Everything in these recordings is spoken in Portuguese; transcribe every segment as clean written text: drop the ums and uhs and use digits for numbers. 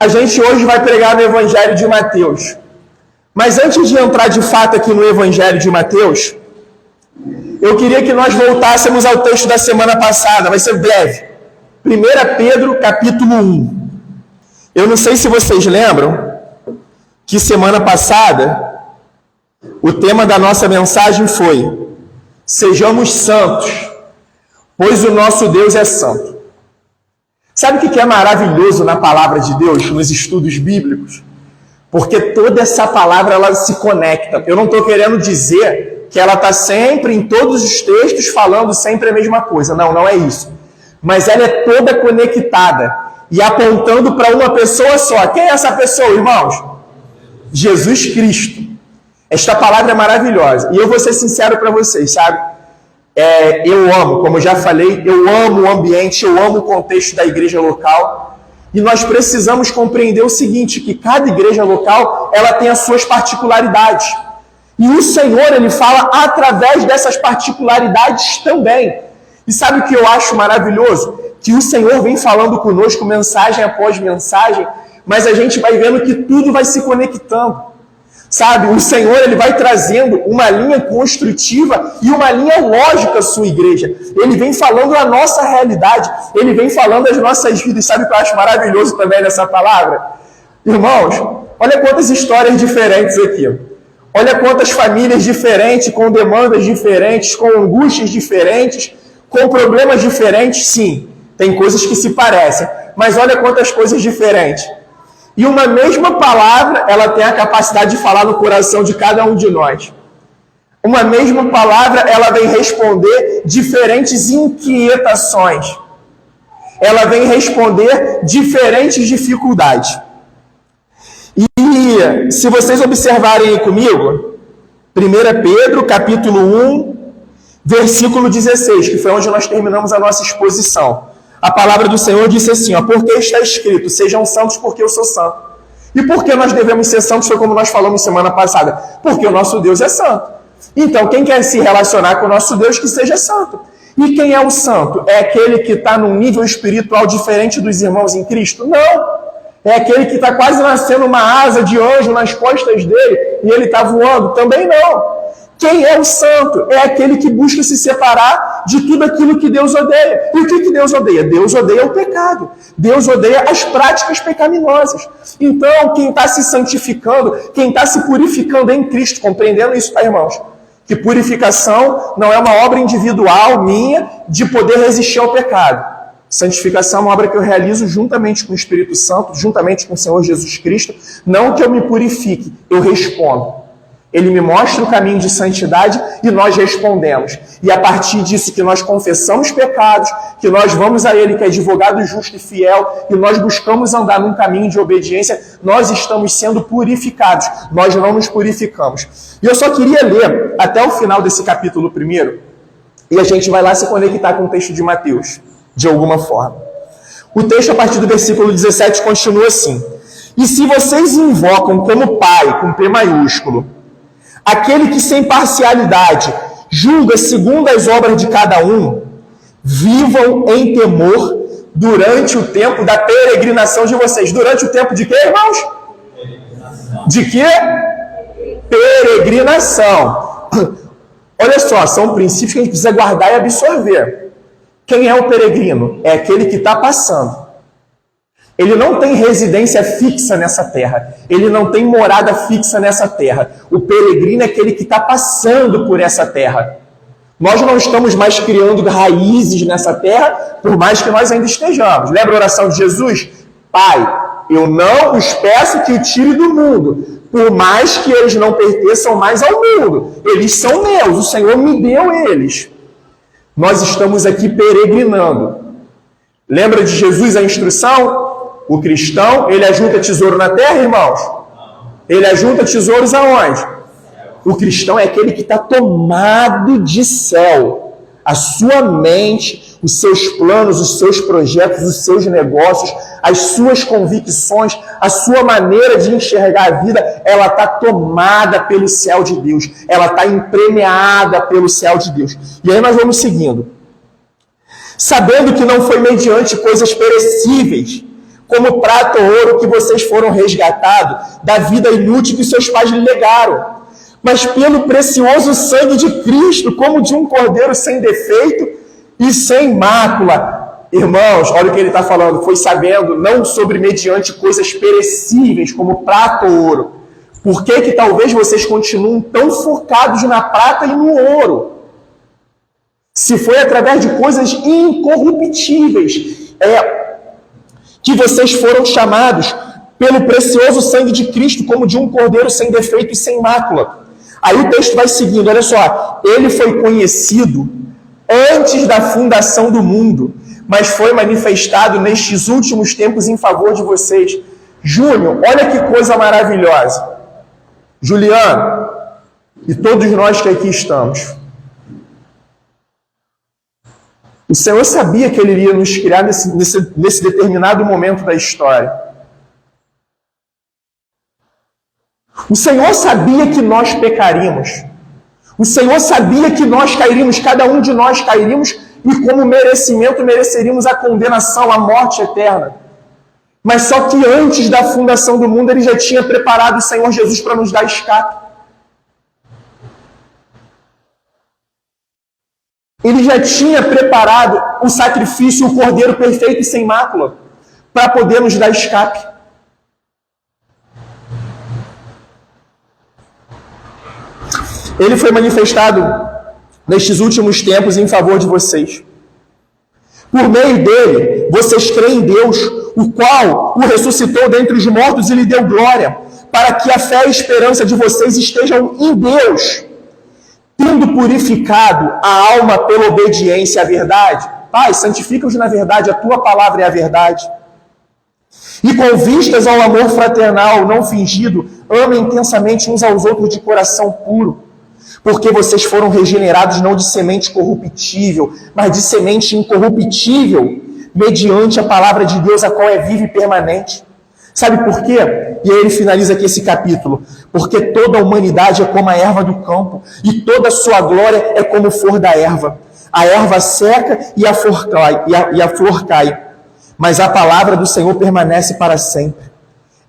A gente hoje vai pregar no Evangelho de Mateus. Mas antes de entrar de fato aqui no Evangelho de Mateus, eu queria que nós voltássemos ao texto da semana passada, vai ser breve. 1 Pedro, capítulo 1. Eu não sei se vocês lembram que semana passada o tema da nossa mensagem foi: sejamos santos, pois o nosso Deus é santo. Sabe o que é maravilhoso na palavra de Deus, nos estudos bíblicos? Porque toda essa palavra ela se conecta. Eu não estou querendo dizer que ela está sempre em todos os textos falando sempre a mesma coisa. Não, não é isso. Mas ela é toda conectada e apontando para uma pessoa só. Quem é essa pessoa, irmãos? Jesus Cristo. Esta palavra é maravilhosa. E eu vou ser sincero para vocês, sabe? Eu amo, como eu já falei, eu amo o ambiente, eu amo o contexto da igreja local. E nós precisamos compreender o seguinte, que cada igreja local, ela tem as suas particularidades. E o Senhor, Ele fala através dessas particularidades também. E sabe o que eu acho maravilhoso? Que o Senhor vem falando conosco mensagem após mensagem, mas a gente vai vendo que tudo vai se conectando. Sabe, o Senhor ele vai trazendo uma linha construtiva e uma linha lógica à sua igreja. Ele vem falando a nossa realidade, ele vem falando as nossas vidas. Sabe o que eu acho maravilhoso também nessa palavra? Irmãos, olha quantas histórias diferentes aqui. Olha quantas famílias diferentes, com demandas diferentes, com angústias diferentes, com problemas diferentes. Sim, tem coisas que se parecem, mas olha quantas coisas diferentes. E uma mesma palavra, ela tem a capacidade de falar no coração de cada um de nós. Uma mesma palavra, ela vem responder diferentes inquietações. Ela vem responder diferentes dificuldades. E se vocês observarem aí comigo, 1 Pedro, capítulo 1, versículo 16, que foi onde nós terminamos a nossa exposição. A palavra do Senhor disse assim, ó, porque está escrito, sejam santos porque eu sou santo. E por que nós devemos ser santos? Foi como nós falamos semana passada. Porque o nosso Deus é santo. Então, quem quer se relacionar com o nosso Deus, que seja santo. E quem é o santo? É aquele que está num nível espiritual diferente dos irmãos em Cristo? Não. É aquele que está quase nascendo uma asa de anjo nas costas dele e ele está voando? Também não. Quem é o santo? É aquele que busca se separar de tudo aquilo que Deus odeia. E o que Deus odeia? Deus odeia o pecado. Deus odeia as práticas pecaminosas. Então, quem está se santificando, quem está se purificando em Cristo, compreendendo isso, tá, irmãos? Que purificação não é uma obra individual minha de poder resistir ao pecado. Santificação é uma obra que eu realizo juntamente com o Espírito Santo, juntamente com o Senhor Jesus Cristo. Não que eu me purifique, eu respondo. Ele me mostra o caminho de santidade e nós respondemos. E a partir disso que nós confessamos pecados, que nós vamos a Ele, que é advogado justo e fiel, e nós buscamos andar num caminho de obediência, nós estamos sendo purificados. Nós não nos purificamos. E eu só queria ler até o final desse capítulo 1, e a gente vai lá se conectar com o texto de Mateus, de alguma forma. O texto, a partir do versículo 17, continua assim. E se vocês invocam como Pai, com P maiúsculo, aquele que sem parcialidade julga segundo as obras de cada um, vivam em temor durante o tempo da peregrinação de vocês. Durante o tempo de quê, irmãos? De quê? Peregrinação. Olha só, são princípios que a gente precisa guardar e absorver. Quem é o peregrino? É aquele que está passando. Ele não tem residência fixa nessa terra. Ele não tem morada fixa nessa terra. O peregrino é aquele que está passando por essa terra. Nós não estamos mais criando raízes nessa terra, por mais que nós ainda estejamos. Lembra a oração de Jesus? Pai, eu não os peço que o tire do mundo, por mais que eles não pertençam mais ao mundo. Eles são meus, o Senhor me deu eles. Nós estamos aqui peregrinando. Lembra de Jesus a instrução? O cristão, ele ajunta tesouro na terra, irmãos? Ele ajunta tesouros aonde? O cristão é aquele que está tomado de céu. A sua mente, os seus planos, os seus projetos, os seus negócios, as suas convicções, a sua maneira de enxergar a vida, ela está tomada pelo céu de Deus. Ela está impregnada pelo céu de Deus. E aí nós vamos seguindo. Sabendo que não foi mediante coisas perecíveis, como prata ou ouro que vocês foram resgatados da vida inútil que seus pais lhe legaram, mas pelo precioso sangue de Cristo, como de um cordeiro sem defeito e sem mácula. Irmãos, olha o que ele está falando. Foi sabendo, não sobre mediante coisas perecíveis, como prata ou ouro. Por que talvez vocês continuem tão focados na prata e no ouro? Se foi através de coisas incorruptíveis, que vocês foram chamados pelo precioso sangue de Cristo, como de um cordeiro sem defeito e sem mácula. Aí o texto vai seguindo, olha só. Ele foi conhecido antes da fundação do mundo, mas foi manifestado nestes últimos tempos em favor de vocês. Júnior, olha que coisa maravilhosa. Juliano, e todos nós que aqui estamos. O Senhor sabia que Ele iria nos criar nesse determinado momento da história. O Senhor sabia que nós pecaríamos. O Senhor sabia que nós cairíamos, cada um de nós cairíamos, e como merecimento mereceríamos a condenação, a morte eterna. Mas só que antes da fundação do mundo, Ele já tinha preparado o Senhor Jesus para nos dar escape. Ele já tinha preparado o sacrifício, o cordeiro perfeito e sem mácula, para poder nos dar escape. Ele foi manifestado nestes últimos tempos em favor de vocês. Por meio dele, vocês creem em Deus, o qual o ressuscitou dentre os mortos e lhe deu glória, para que a fé e a esperança de vocês estejam em Deus, tendo purificado a alma pela obediência à verdade. Pai, santifica-os na verdade, a tua palavra é a verdade. E com vistas ao amor fraternal, não fingido, amem intensamente uns aos outros de coração puro, porque vocês foram regenerados não de semente corruptível, mas de semente incorruptível, mediante a palavra de Deus, a qual é viva e permanente. Sabe por quê? E aí ele finaliza aqui esse capítulo. Porque toda a humanidade é como a erva do campo, e toda a sua glória é como flor da erva. A erva seca e a flor cai, mas a palavra do Senhor permanece para sempre.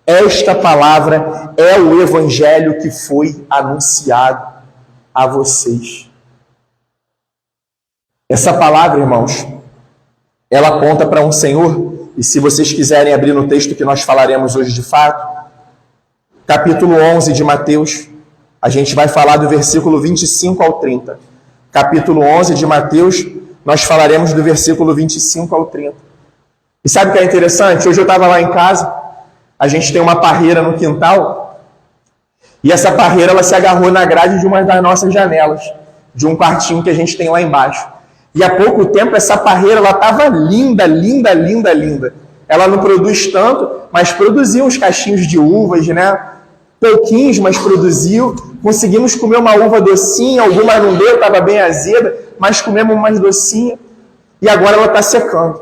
Esta palavra é o evangelho que foi anunciado a vocês. Essa palavra, irmãos, ela aponta para um Senhor, e se vocês quiserem abrir no texto que nós falaremos hoje de fato, capítulo 11 de Mateus, a gente vai falar do versículo 25 ao 30. Capítulo 11 de Mateus, nós falaremos do versículo 25 ao 30. E sabe o que é interessante? Hoje eu estava lá em casa, a gente tem uma parreira no quintal, e essa parreira ela se agarrou na grade de uma das nossas janelas, de um quartinho que a gente tem lá embaixo. E há pouco tempo essa parreira ela estava linda, linda, linda, linda. Ela não produz tanto, mas produziu uns cachinhos de uvas, né? Pouquinhos, mas produziu. Conseguimos comer uma uva docinha, alguma não deu, estava bem azeda, mas comemos umas docinhas. E agora ela está secando.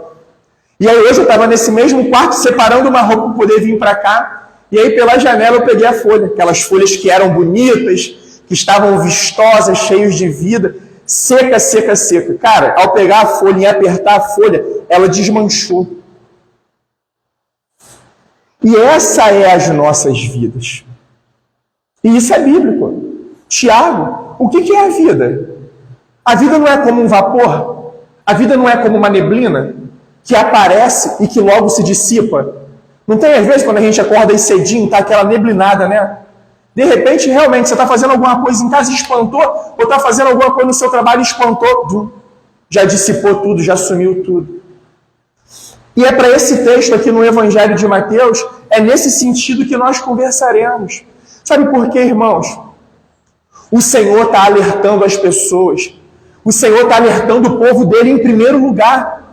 E aí hoje eu estava nesse mesmo quarto separando uma roupa para poder vir para cá. E aí pela janela eu peguei a folha. Aquelas folhas que eram bonitas, que estavam vistosas, cheias de vida. Seca, seca, seca. Cara, ao pegar a folha e apertar a folha, ela desmanchou. E essa é as nossas vidas. E isso é bíblico. Tiago, o que é a vida? A vida não é como um vapor? A vida não é como uma neblina que aparece e que logo se dissipa? Não tem às vezes quando a gente acorda aí cedinho, tá aquela neblinada, né? De repente, realmente, você está fazendo alguma coisa em casa e espantou, ou está fazendo alguma coisa no seu trabalho e espantou, já dissipou tudo, já sumiu tudo. E é para esse texto aqui no Evangelho de Mateus, é nesse sentido que nós conversaremos. Sabe por quê, irmãos? O Senhor está alertando as pessoas. O Senhor está alertando o povo dele em primeiro lugar.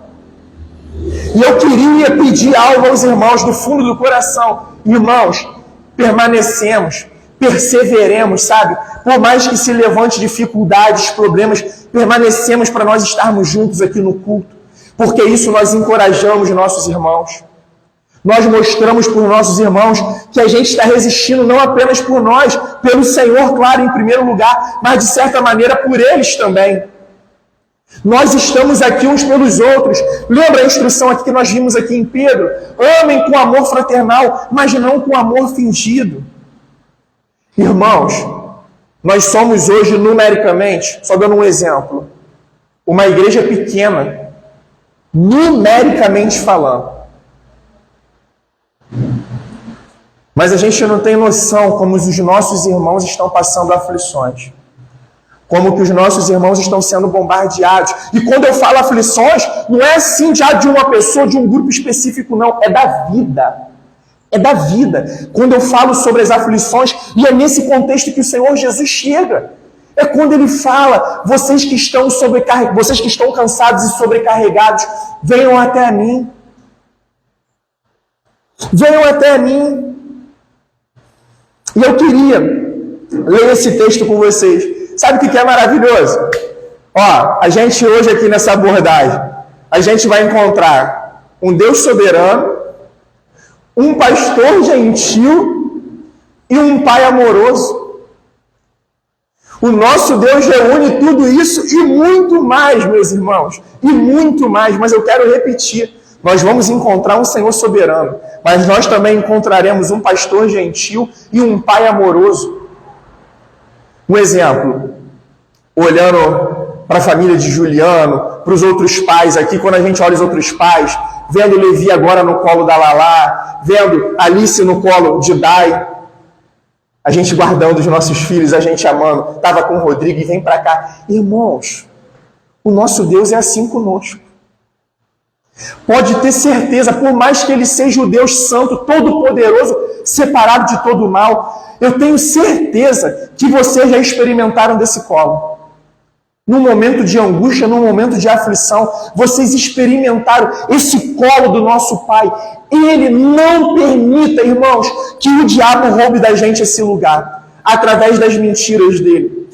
E eu queria pedir algo aos irmãos do fundo do coração. Irmãos, permanecemos, perseveremos, sabe? Por mais que se levante dificuldades, problemas, permanecemos para nós estarmos juntos aqui no culto. Porque isso nós encorajamos nossos irmãos. Nós mostramos para os nossos irmãos que a gente está resistindo não apenas por nós, pelo Senhor, claro, em primeiro lugar, mas de certa maneira por eles também. Nós estamos aqui uns pelos outros. Lembra a instrução aqui que nós vimos aqui em Pedro? Amem com amor fraternal, mas não com amor fingido. Irmãos, nós somos hoje numericamente, só dando um exemplo, uma igreja pequena, numericamente falando. Mas a gente não tem noção como os nossos irmãos estão passando aflições. Como que os nossos irmãos estão sendo bombardeados. E quando eu falo aflições, não é assim já de uma pessoa, de um grupo específico, não. É da vida. É da vida. Quando eu falo sobre as aflições, e é nesse contexto que o Senhor Jesus chega. É quando Ele fala, vocês que estão vocês que estão cansados e sobrecarregados, venham até a mim. Venham até a mim. E eu queria ler esse texto com vocês. Sabe o que é maravilhoso? Ó, a gente hoje aqui nessa abordagem, a gente vai encontrar um Deus soberano, um pastor gentil e um pai amoroso. O nosso Deus reúne tudo isso e muito mais, meus irmãos. E muito mais, mas eu quero repetir. Nós vamos encontrar um Senhor soberano, mas nós também encontraremos um pastor gentil e um pai amoroso. Um exemplo, olhando para a família de Juliano, para os outros pais aqui, quando a gente olha os outros pais, vendo Levi agora no colo da Lalá, vendo Alice no colo de Dai, a gente guardando os nossos filhos, a gente amando, estava com o Rodrigo e vem para cá. Irmãos, o nosso Deus é assim conosco. Pode ter certeza, por mais que Ele seja o Deus Santo, Todo-Poderoso, separado de todo o mal, eu tenho certeza que vocês já experimentaram desse colo. Num momento de angústia, num momento de aflição, vocês experimentaram esse colo do nosso Pai. Ele não permita, irmãos, que o diabo roube da gente esse lugar, através das mentiras dele.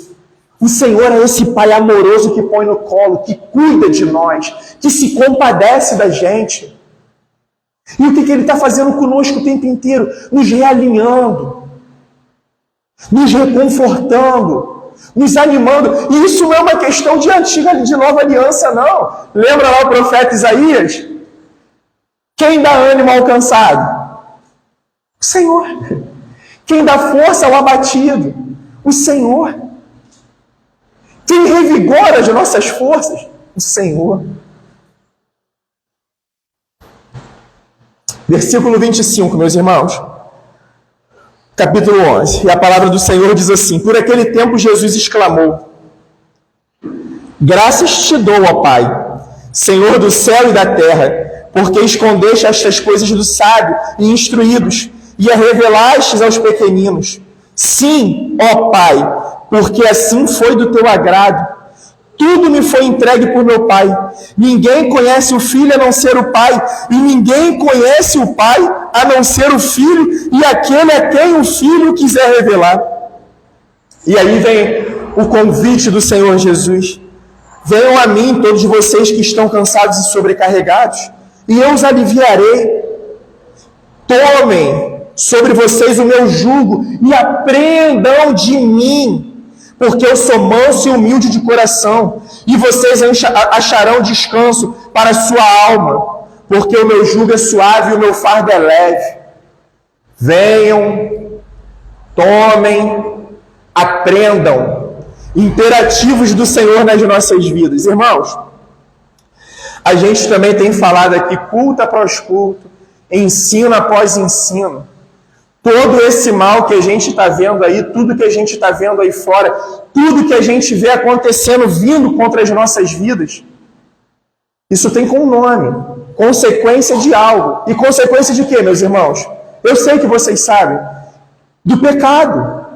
O Senhor é esse Pai amoroso que põe no colo, que cuida de nós, que se compadece da gente. E o que Ele está fazendo conosco o tempo inteiro? Nos realinhando, nos reconfortando, nos animando. E isso não é uma questão de antiga, de nova aliança, não. Lembra lá o profeta Isaías? Quem dá ânimo ao cansado? O Senhor. Quem dá força ao abatido? O Senhor. Quem revigora as nossas forças? O Senhor. Versículo 25, meus irmãos. Capítulo 11. E a palavra do Senhor diz assim: por aquele tempo Jesus exclamou: graças te dou, ó Pai, Senhor do céu e da terra, porque escondeste estas coisas do sábio e instruídos, e a revelastes aos pequeninos. Sim, ó Pai, porque assim foi do teu agrado. Tudo me foi entregue por meu Pai. Ninguém conhece o Filho a não ser o Pai, e ninguém conhece o Pai a não ser o Filho, e aquele a quem o Filho quiser revelar. E aí vem o convite do Senhor Jesus: venham a mim todos vocês que estão cansados e sobrecarregados, e eu os aliviarei. Tomem sobre vocês o meu jugo e aprendam de mim, porque eu sou manso e humilde de coração, e vocês acharão descanso para a sua alma, porque o meu jugo é suave e o meu fardo é leve. Venham, tomem, aprendam. Imperativos do Senhor nas nossas vidas. Irmãos, a gente também tem falado aqui, culto após culto, ensino após ensino. Todo esse mal que a gente está vendo aí, tudo que a gente está vendo aí fora, tudo que a gente vê acontecendo, vindo contra as nossas vidas, isso tem um nome: consequência de algo. E consequência de quê, meus irmãos? Eu sei que vocês sabem. Do pecado.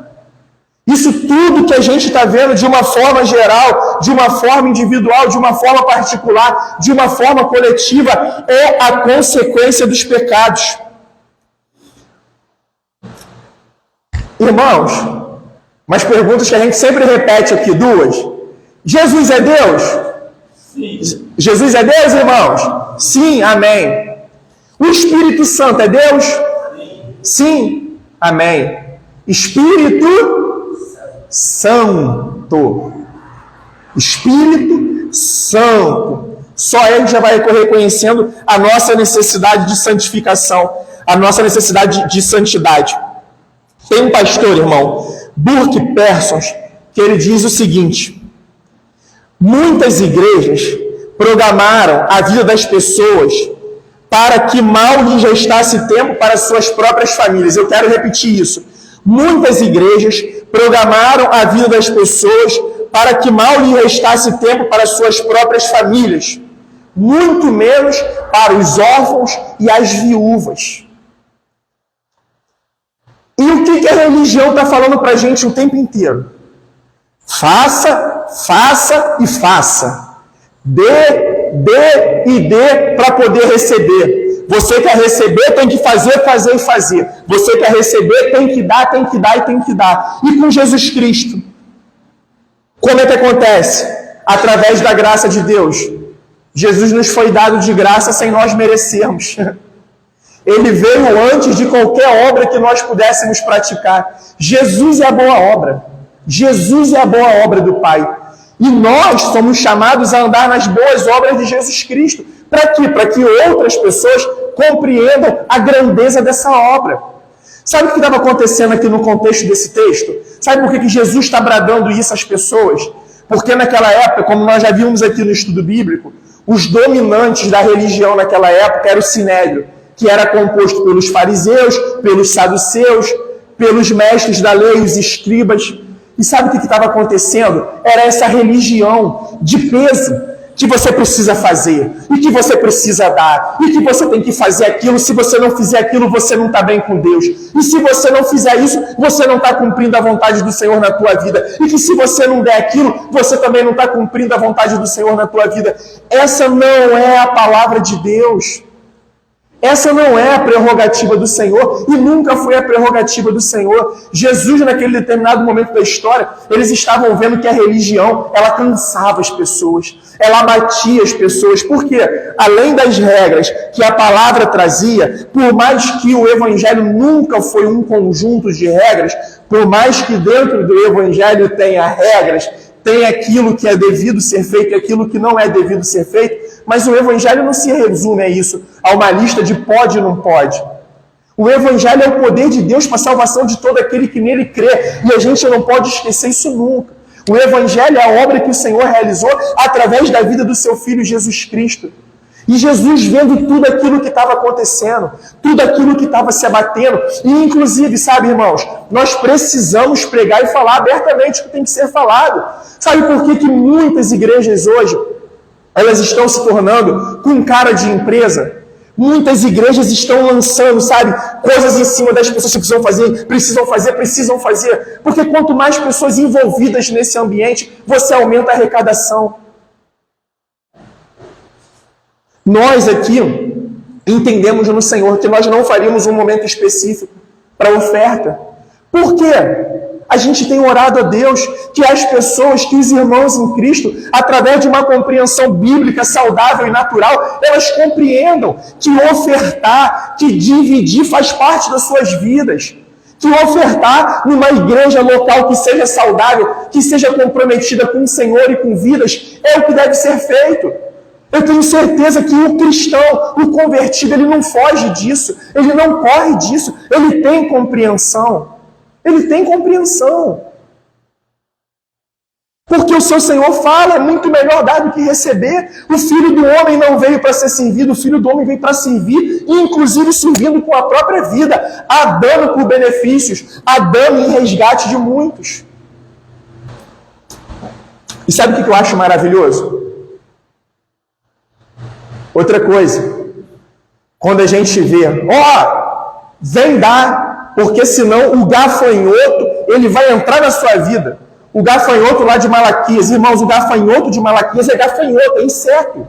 Isso tudo que a gente está vendo de uma forma geral, de uma forma individual, de uma forma particular, de uma forma coletiva, é a consequência dos pecados. Irmãos, umas perguntas que a gente sempre repete aqui, duas. Jesus é Deus? Sim. Jesus é Deus, irmãos? Sim, amém. O Espírito Santo é Deus? Sim. Sim, amém. Espírito Santo. Espírito santo. Só aí a gente já vai reconhecendo a nossa necessidade de santificação, a nossa necessidade de santidade. Tem um pastor, irmão, Burke Persons, que ele diz o seguinte: muitas igrejas programaram a vida das pessoas para que mal lhes restasse tempo para suas próprias famílias. Eu quero repetir isso. Muitas igrejas programaram a vida das pessoas para que mal lhes restasse tempo para suas próprias famílias, muito menos para os órfãos e as viúvas. E o que a religião está falando para a gente o tempo inteiro? Faça, faça e faça. Dê e dê para poder receber. Você quer receber, tem que fazer, fazer e fazer. Você quer receber, tem que dar e tem que dar. E com Jesus Cristo, como é que acontece? Através da graça de Deus. Jesus nos foi dado de graça sem nós merecermos. Ele veio antes de qualquer obra que nós pudéssemos praticar. Jesus é a boa obra. Jesus é a boa obra do Pai. E nós somos chamados a andar nas boas obras de Jesus Cristo. Para quê? Para que outras pessoas compreendam a grandeza dessa obra. Sabe o que estava acontecendo aqui no contexto desse texto? Sabe por que Jesus está bradando isso às pessoas? Porque naquela época, como nós já vimos aqui no estudo bíblico, os dominantes da religião naquela época era o Sinédrio, que era composto pelos fariseus, pelos saduceus, pelos mestres da lei, os escribas. E sabe o que estava acontecendo? Era essa religião de peso que você precisa fazer, e que você precisa dar, e que você tem que fazer aquilo. Se você não fizer aquilo, você não está bem com Deus. E se você não fizer isso, você não está cumprindo a vontade do Senhor na tua vida. E que se você não der aquilo, você também não está cumprindo a vontade do Senhor na tua vida. Essa não é a palavra de Deus. Essa não é a prerrogativa do Senhor e nunca foi a prerrogativa do Senhor. Jesus, naquele determinado momento da história, eles estavam vendo que a religião, ela cansava as pessoas, ela abatia as pessoas. Por quê? Além das regras que a palavra trazia, por mais que o evangelho nunca foi um conjunto de regras, por mais que dentro do evangelho tenha regras, tem aquilo que é devido ser feito e aquilo que não é devido ser feito, mas o evangelho não se resume a isso, a uma lista de pode e não pode. O evangelho é o poder de Deus para a salvação de todo aquele que nele crê, e a gente não pode esquecer isso nunca. O evangelho é a obra que o Senhor realizou através da vida do seu Filho Jesus Cristo. E Jesus vendo tudo aquilo que estava acontecendo, tudo aquilo que estava se abatendo, e inclusive, sabe, irmãos, nós precisamos pregar e falar abertamente o que tem que ser falado. Sabe por que muitas igrejas hoje, elas estão se tornando com cara de empresa? Muitas igrejas estão lançando, sabe, coisas em cima das pessoas que precisam fazer. Porque quanto mais pessoas envolvidas nesse ambiente, você aumenta a arrecadação. Nós aqui entendemos no Senhor que nós não faríamos um momento específico para oferta. Por quê? A gente tem orado a Deus que as pessoas, que os irmãos em Cristo, através de uma compreensão bíblica saudável e natural, elas compreendam que ofertar, que dividir faz parte das suas vidas. Que ofertar numa igreja local que seja saudável, que seja comprometida com o Senhor e com vidas, é o que deve ser feito. Eu tenho certeza que o cristão, o convertido, ele não foge disso, ele não corre disso, ele tem compreensão. Ele tem compreensão. Porque o seu Senhor fala, é muito melhor dar do que receber. O Filho do Homem não veio para ser servido, o Filho do Homem veio para servir, e inclusive servindo com a própria vida, a dano por benefícios, a dano em resgate de muitos. E sabe o que eu acho maravilhoso? Outra coisa, quando a gente vê, vem dar, porque senão o gafanhoto, ele vai entrar na sua vida. O gafanhoto lá de Malaquias, irmãos, o gafanhoto de Malaquias é gafanhoto, é inseto.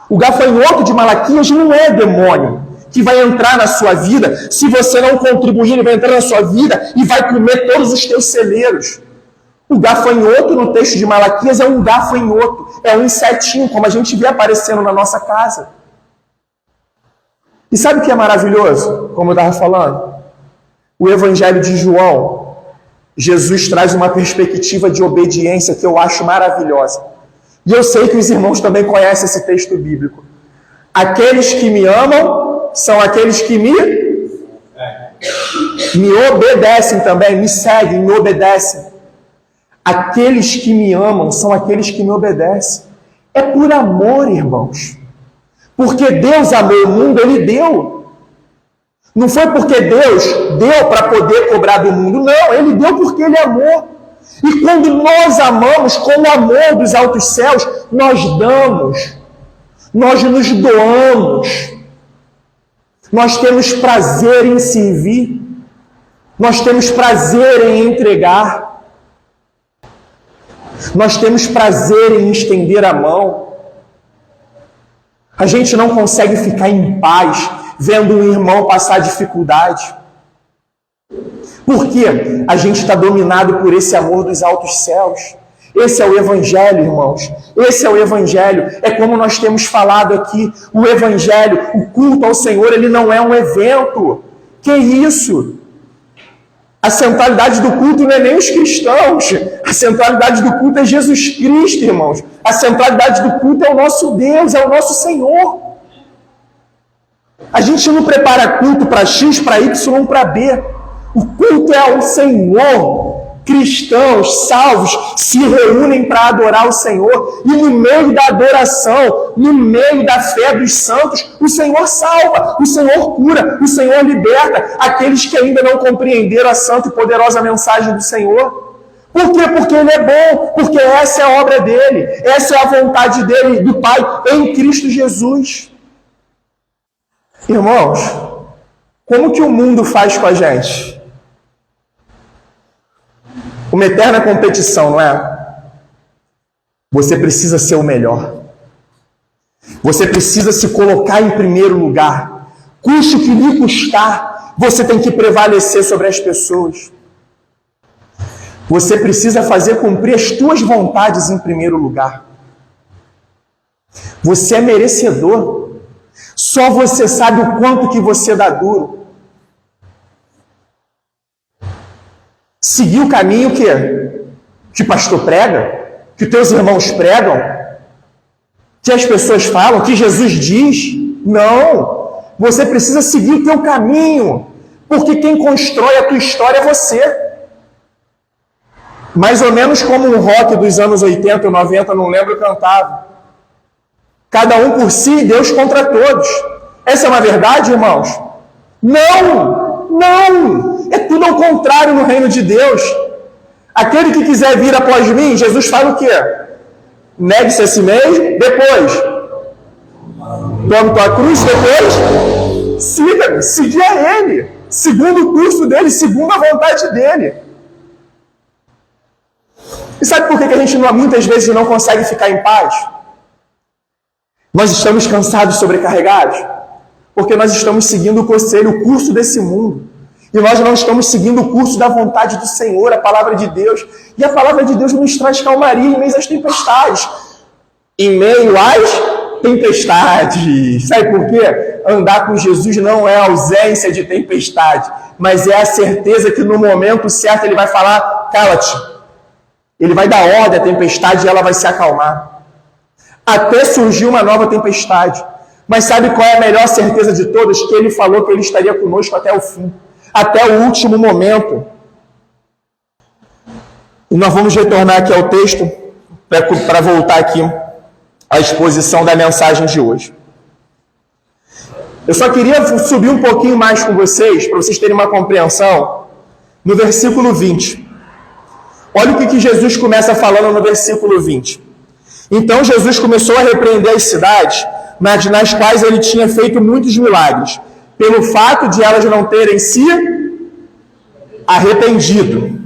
O gafanhoto de Malaquias não é demônio que vai entrar na sua vida. Se você não contribuir, ele vai entrar na sua vida e vai comer todos os teus celeiros. O gafanhoto no texto de Malaquias é um gafanhoto, é um insetinho, como a gente vê aparecendo na nossa casa. E sabe o que é maravilhoso? Como eu estava falando, o Evangelho de João, Jesus traz uma perspectiva de obediência que eu acho maravilhosa. E eu sei que os irmãos também conhecem esse texto bíblico. Aqueles que me amam são aqueles que me obedecem também, me seguem, me obedecem. Aqueles que me amam são aqueles que me obedecem. É por amor, irmãos. Porque Deus amou o mundo, Ele deu. Não foi porque Deus deu para poder cobrar do mundo, não. Ele deu porque Ele amou. E quando nós amamos com o amor dos altos céus, nós damos, nós nos doamos, nós temos prazer em servir, nós temos prazer em entregar. Nós temos prazer em estender a mão. A gente não consegue ficar em paz vendo um irmão passar dificuldade. Por quê? A gente está dominado por esse amor dos altos céus. Esse é o Evangelho, irmãos. Esse é o Evangelho. É como nós temos falado aqui. O Evangelho, o culto ao Senhor, ele não é um evento. Que isso? A centralidade do culto não é nem os cristãos. A centralidade do culto é Jesus Cristo, irmãos. A centralidade do culto é o nosso Deus, é o nosso Senhor. A gente não prepara culto para X, para Y, para B. O culto é ao Senhor. Cristãos salvos se reúnem para adorar o Senhor. E no meio da adoração, no meio da fé dos santos, o Senhor salva, o Senhor cura, o Senhor liberta aqueles que ainda não compreenderam a santa e poderosa mensagem do Senhor. Por quê? Porque Ele é bom, porque essa é a obra dEle, essa é a vontade dEle, do Pai, em Cristo Jesus. Irmãos, como que o mundo faz com a gente? Uma eterna competição, não é? Você precisa ser o melhor. Você precisa se colocar em primeiro lugar. Custe o que lhe custar, você tem que prevalecer sobre as pessoas. Você precisa fazer cumprir as tuas vontades em primeiro lugar. Você é merecedor. Só você sabe o quanto que você dá duro. Seguir o caminho que pastor prega, que teus irmãos pregam, que as pessoas falam, que Jesus diz. Não. Você precisa seguir o teu caminho, porque quem constrói a tua história é você. Mais ou menos como um rock dos anos 80 ou 90, não lembro, cantava. Cada um por si, Deus contra todos. Essa é uma verdade, irmãos? Não! Não! É tudo ao contrário no reino de Deus. Aquele que quiser vir após mim, Jesus fala o quê? Negue-se a si mesmo, depois tome tua cruz, depois siga-me, seguir a Ele, segundo o curso dele, segundo a vontade dele. E sabe por que a gente muitas vezes não consegue ficar em paz? Nós estamos cansados, sobrecarregados, porque nós estamos seguindo o conselho, o curso desse mundo. E nós não estamos seguindo o curso da vontade do Senhor, a palavra de Deus. E a palavra de Deus nos traz calmaria em meio às tempestades. Em meio às tempestades. Sabe por quê? Andar com Jesus não é ausência de tempestade, mas é a certeza que no momento certo Ele vai falar, cala-te. Ele vai dar ordem à tempestade e ela vai se acalmar. Até surgiu uma nova tempestade. Mas sabe qual é a melhor certeza de todas? Que Ele falou que Ele estaria conosco até o fim. Até o último momento. E nós vamos retornar aqui ao texto para voltar aqui à exposição da mensagem de hoje. Eu só queria subir um pouquinho mais com vocês, para vocês terem uma compreensão, no versículo 20. Olha o que Jesus começa falando no versículo 20. Então Jesus começou a repreender as cidades nas quais Ele tinha feito muitos milagres, pelo fato de elas não terem se arrependido.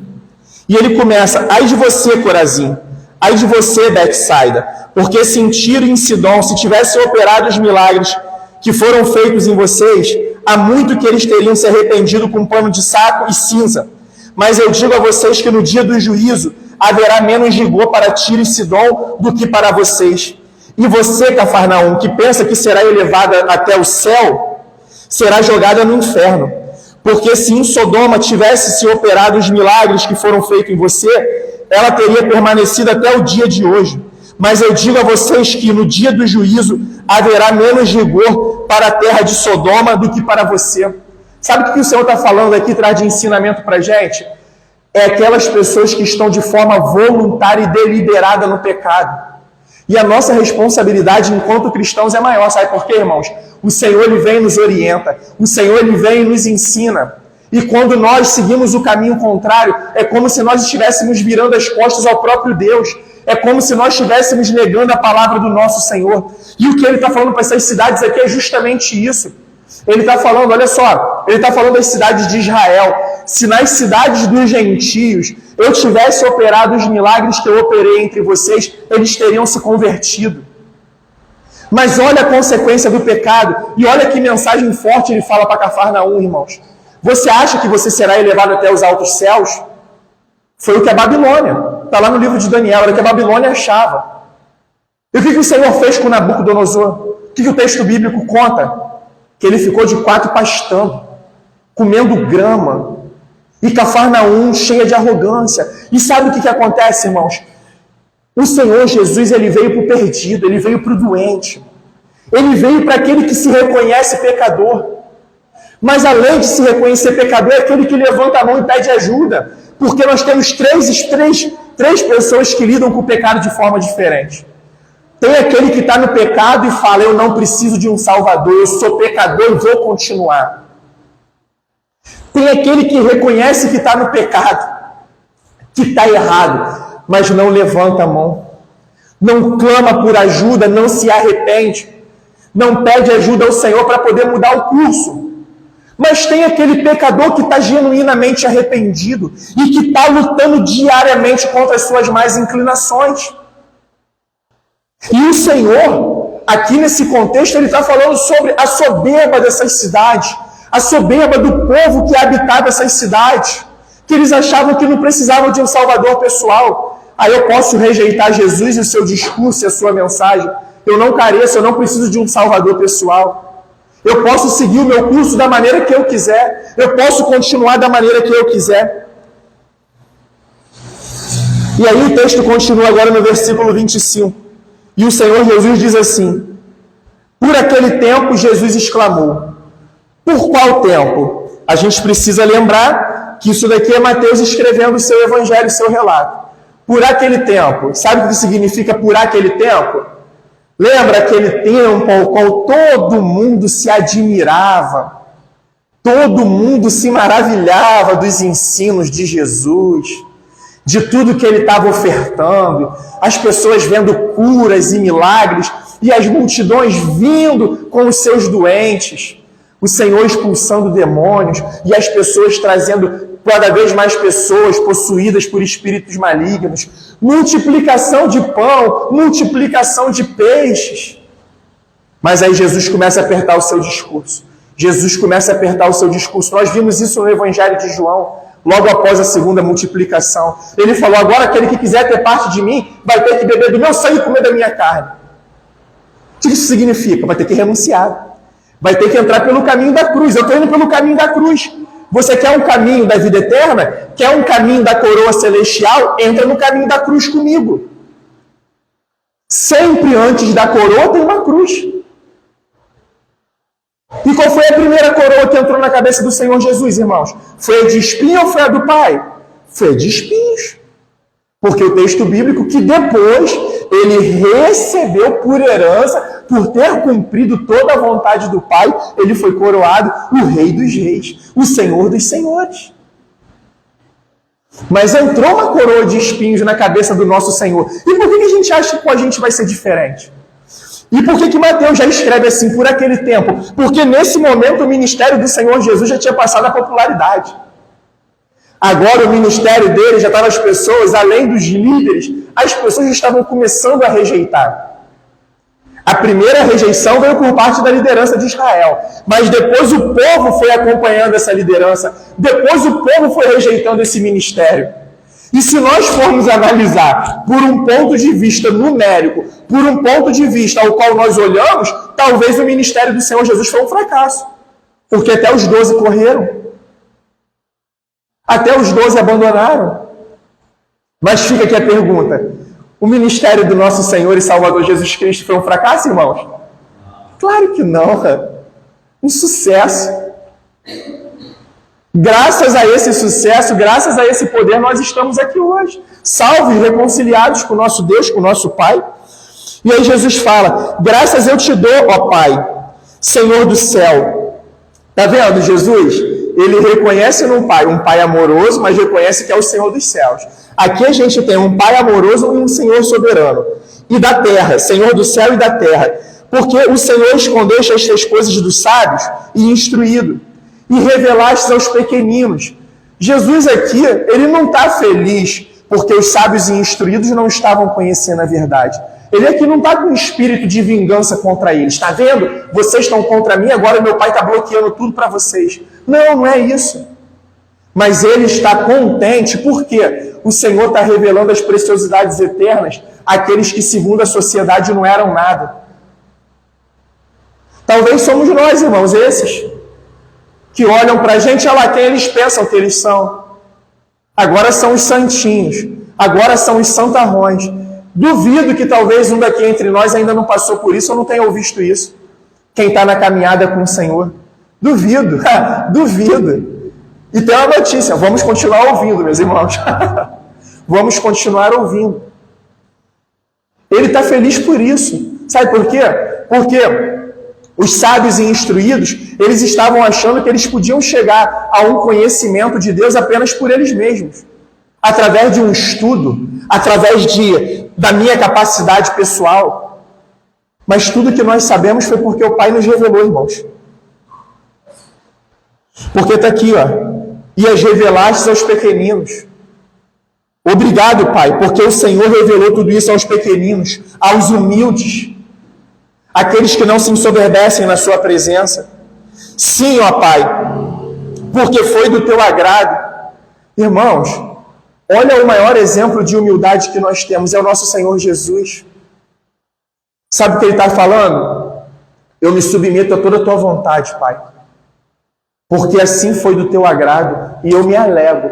E Ele começa, ai de você, Corazim, ai de você, Betsaida, porque se em Tiro e em Sidom se tivessem operado os milagres que foram feitos em vocês, há muito que eles teriam se arrependido com pano de saco e cinza. Mas eu digo a vocês que no dia do juízo haverá menos rigor para Tiro e Sidom do que para vocês. E você, Cafarnaum, que pensa que será elevada até o céu, será jogada no inferno. Porque se em Sodoma tivesse se operado os milagres que foram feitos em você, ela teria permanecido até o dia de hoje. Mas eu digo a vocês que no dia do juízo haverá menos rigor para a terra de Sodoma do que para você. Sabe o que o Senhor está falando aqui, traz de ensinamento para a gente? É aquelas pessoas que estão de forma voluntária e deliberada no pecado. E a nossa responsabilidade enquanto cristãos é maior. Sabe por quê, irmãos? O Senhor, Ele vem e nos orienta. O Senhor, Ele vem e nos ensina. E quando nós seguimos o caminho contrário, é como se nós estivéssemos virando as costas ao próprio Deus. É como se nós estivéssemos negando a palavra do nosso Senhor. E o que Ele está falando para essas cidades aqui é justamente isso. Ele está falando, olha só, Ele está falando das cidades de Israel. Se nas cidades dos gentios eu tivesse operado os milagres que eu operei entre vocês, eles teriam se convertido. Mas olha a consequência do pecado. E olha que mensagem forte Ele fala para Cafarnaum, irmãos. Você acha que você será elevado até os altos céus? Foi o que a Babilônia, está lá no livro de Daniel, era o que a Babilônia achava. E o que o Senhor fez com Nabucodonosor? O que o texto bíblico conta? Que ele ficou de quatro pastando, comendo grama, e Cafarnaum cheia de arrogância. E sabe o que acontece, irmãos? O Senhor Jesus, Ele veio para o perdido, Ele veio para o doente, Ele veio para aquele que se reconhece pecador. Mas além de se reconhecer pecador, é aquele que levanta a mão e pede ajuda. Porque nós temos três pessoas que lidam com o pecado de forma diferente. Tem aquele que está no pecado e fala, eu não preciso de um salvador, eu sou pecador e vou continuar. Tem aquele que reconhece que está no pecado, que está errado, mas não levanta a mão. Não clama por ajuda, não se arrepende. Não pede ajuda ao Senhor para poder mudar o curso. Mas tem aquele pecador que está genuinamente arrependido e que está lutando diariamente contra as suas más inclinações. E o Senhor, aqui nesse contexto, Ele está falando sobre a soberba dessas cidades, a soberba do povo que habitava essas cidades, que eles achavam que não precisavam de um salvador pessoal. Aí eu posso rejeitar Jesus e o seu discurso e a sua mensagem. Eu não careço, eu não preciso de um salvador pessoal. Eu posso seguir o meu curso da maneira que eu quiser. Eu posso continuar da maneira que eu quiser. E aí o texto continua agora no versículo 25. E o Senhor Jesus diz assim, por aquele tempo Jesus exclamou. Por qual tempo? A gente precisa lembrar que isso daqui é Mateus escrevendo o seu evangelho, o seu relato. Por aquele tempo. Sabe o que significa por aquele tempo? Lembra aquele tempo ao qual todo mundo se admirava, todo mundo se maravilhava dos ensinos de Jesus, de tudo que ele estava ofertando, as pessoas vendo curas e milagres, e as multidões vindo com os seus doentes, o Senhor expulsando demônios, e as pessoas trazendo cada vez mais pessoas possuídas por espíritos malignos, multiplicação de pão, multiplicação de peixes. Mas aí Jesus começa a apertar o seu discurso. Jesus começa a apertar o seu discurso. Nós vimos isso no Evangelho de João, logo após a segunda multiplicação. Ele falou, agora aquele que quiser ter parte de mim, vai ter que beber do meu sangue e comer da minha carne. O que isso significa? Vai ter que renunciar. Vai ter que entrar pelo caminho da cruz. Eu estou indo pelo caminho da cruz. Você quer um caminho da vida eterna? Quer um caminho da coroa celestial? Entra no caminho da cruz comigo. Sempre antes da coroa tem uma cruz. E qual foi a primeira coroa que entrou na cabeça do Senhor Jesus, irmãos? Foi a de espinho ou foi a do Pai? Foi a de espinhos. Porque o texto bíblico que depois ele recebeu por herança, por ter cumprido toda a vontade do Pai, ele foi coroado o Rei dos Reis, o Senhor dos Senhores. Mas entrou uma coroa de espinhos na cabeça do nosso Senhor. E por que a gente acha que com a gente vai ser diferente? E por que Mateus já escreve assim, por aquele tempo? Porque nesse momento o ministério do Senhor Jesus já tinha passado a popularidade. Agora o ministério dele já estava as pessoas, além dos líderes, as pessoas já estavam começando a rejeitar. A primeira rejeição veio por parte da liderança de Israel, mas depois o povo foi acompanhando essa liderança, depois o povo foi rejeitando esse ministério. E se nós formos analisar por um ponto de vista numérico, por um ponto de vista ao qual nós olhamos, talvez o ministério do Senhor Jesus foi um fracasso, porque até os 12 correram. Até os 12 abandonaram. Mas fica aqui a pergunta, O ministério do nosso Senhor e Salvador Jesus Cristo foi um fracasso, irmãos? Claro que não, um sucesso. Graças a esse sucesso, graças a esse poder, nós estamos aqui hoje, salvos, reconciliados com o nosso Deus, com o nosso Pai. E aí Jesus fala, graças eu te dou, ó Pai, Senhor do céu. Tá vendo, Jesus? Ele reconhece um pai amoroso, mas reconhece que é o Senhor dos céus. Aqui a gente tem um pai amoroso e um Senhor soberano. E da terra, Senhor do céu e da terra. Porque o Senhor escondeste estas coisas dos sábios e instruído, e revelaste aos pequeninos. Jesus aqui, ele não está feliz porque os sábios e instruídos não estavam conhecendo a verdade. Ele aqui não está com um espírito de vingança contra eles. Está vendo? Vocês estão contra mim, agora meu pai está bloqueando tudo para vocês. Não, não é isso. Mas ele está contente porque o Senhor está revelando as preciosidades eternas àqueles que, segundo a sociedade, não eram nada. Talvez somos nós, irmãos, esses que olham para a gente, olha lá quem eles pensam que eles são. Agora são os santinhos, agora são os santarrões. Duvido que talvez um daqui entre nós ainda não passou por isso ou não tenha visto isso. Quem está na caminhada com o Senhor. Duvido, duvido. E tem uma notícia, vamos continuar ouvindo, meus irmãos. Vamos continuar ouvindo. Ele está feliz por isso. Sabe por quê? Porque os sábios e instruídos, eles estavam achando que eles podiam chegar a um conhecimento de Deus apenas por eles mesmos. Através de um estudo, através da minha capacidade pessoal. Mas tudo que nós sabemos foi porque o Pai nos revelou, irmãos. Porque está aqui, ó. E as revelaste aos pequeninos. Obrigado, Pai, porque o Senhor revelou tudo isso aos pequeninos, aos humildes, aqueles que não se ensoberbecem na sua presença. Sim, ó Pai, porque foi do teu agrado. Irmãos, olha o maior exemplo de humildade que nós temos, é o nosso Senhor Jesus. Sabe o que ele está falando? Eu me submeto a toda a tua vontade, Pai. Porque assim foi do teu agrado e eu me alegro.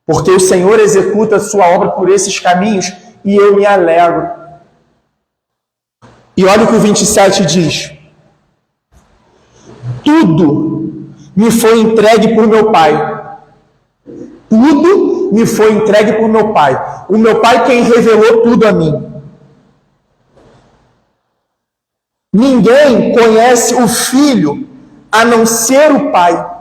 Porque o Senhor executa a sua obra por esses caminhos e eu me alegro. E olha o que o 27 diz. Tudo me foi entregue por meu Pai. Tudo me foi entregue por meu Pai. O meu Pai quem revelou tudo a mim. Ninguém conhece o Filho a não ser o Pai.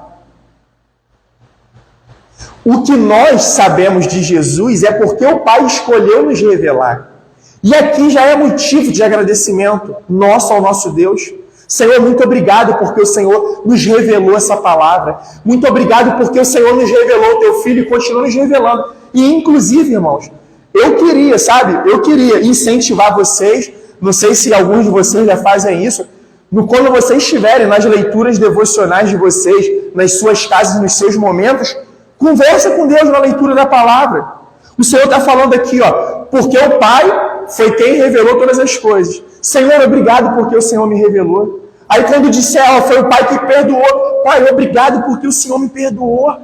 O que nós sabemos de Jesus é porque o Pai escolheu nos revelar. E aqui já é motivo de agradecimento nosso ao nosso Deus. Senhor, muito obrigado porque o Senhor nos revelou essa palavra. Muito obrigado porque o Senhor nos revelou o teu Filho e continua nos revelando. E inclusive, irmãos, eu queria incentivar vocês, não sei se alguns de vocês já fazem isso, quando vocês estiverem nas leituras devocionais de vocês, nas suas casas, nos seus momentos, conversa com Deus na leitura da palavra. O Senhor está falando aqui, ó, porque o Pai foi quem revelou todas as coisas. Senhor, obrigado porque o Senhor me revelou. Aí quando disser, ó, foi o Pai que perdoou, Pai, obrigado porque o Senhor me perdoou.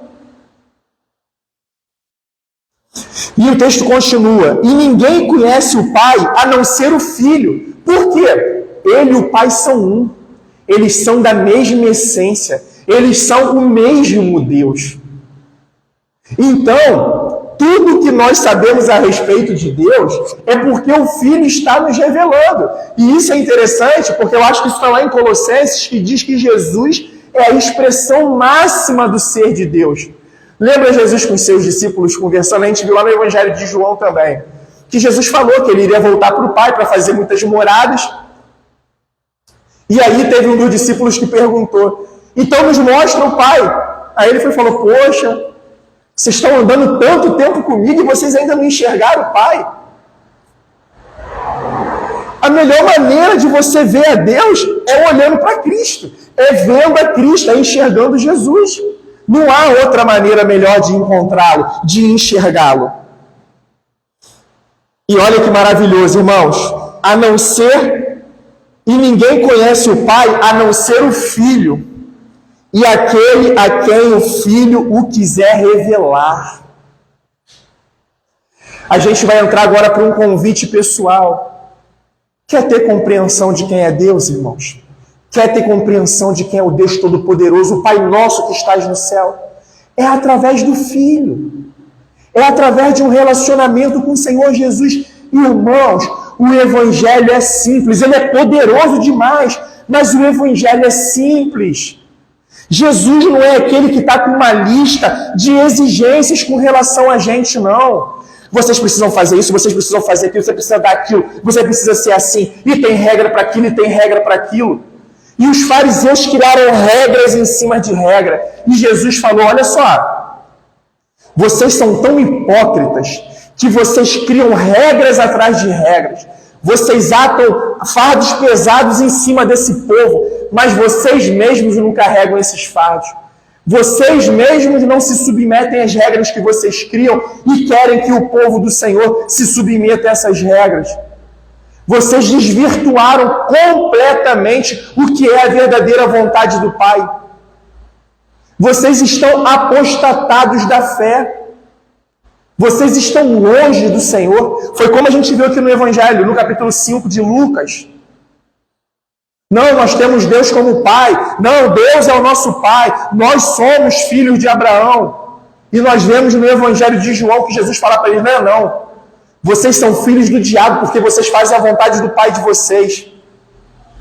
E o texto continua, e ninguém conhece o Pai a não ser o Filho. Por quê? Ele e o Pai são um. Eles são da mesma essência. Eles são o mesmo Deus. Então, tudo que nós sabemos a respeito de Deus é porque o Filho está nos revelando. E isso é interessante, porque eu acho que isso está lá em Colossenses, que diz que Jesus é a expressão máxima do ser de Deus. Lembra Jesus com os seus discípulos conversando? A gente viu lá no Evangelho de João também, que Jesus falou que ele iria voltar para o Pai para fazer muitas moradas. E aí teve um dos discípulos que perguntou, então nos mostra o Pai. Aí ele falou, poxa, vocês estão andando tanto tempo comigo e vocês ainda não enxergaram o Pai? A melhor maneira de você ver a Deus é olhando para Cristo, é vendo a Cristo, é enxergando Jesus. Não há outra maneira melhor de encontrá-lo, de enxergá-lo. E olha que maravilhoso, irmãos, e ninguém conhece o Pai a não ser o Filho, e aquele a quem o Filho o quiser revelar. A gente vai entrar agora para um convite pessoal. Quer ter compreensão de quem é Deus, irmãos? Quer ter compreensão de quem é o Deus Todo-Poderoso, o Pai nosso que estás no céu? É através do Filho. É através de um relacionamento com o Senhor Jesus. Irmãos, o Evangelho é simples, ele é poderoso demais, mas o Evangelho é simples. Jesus não é aquele que está com uma lista de exigências com relação a gente, não. Vocês precisam fazer isso, vocês precisam fazer aquilo, você precisa dar aquilo, você precisa ser assim, e tem regra para aquilo, e tem regra para aquilo. E os fariseus criaram regras em cima de regra. E Jesus falou, olha só, vocês são tão hipócritas que vocês criam regras atrás de regras. Vocês atam fardos pesados em cima desse povo, mas vocês mesmos não carregam esses fardos. Vocês mesmos não se submetem às regras que vocês criam e querem que o povo do Senhor se submeta a essas regras. Vocês desvirtuaram completamente o que é a verdadeira vontade do Pai. Vocês estão apostatados da fé. Vocês estão longe do Senhor. Foi como a gente viu aqui no Evangelho, no capítulo 5 de Lucas. Não, nós temos Deus como Pai. Não, Deus é o nosso Pai. Nós somos filhos de Abraão. E nós vemos no Evangelho de João que Jesus fala para eles, não. Vocês são filhos do diabo porque vocês fazem a vontade do Pai de vocês.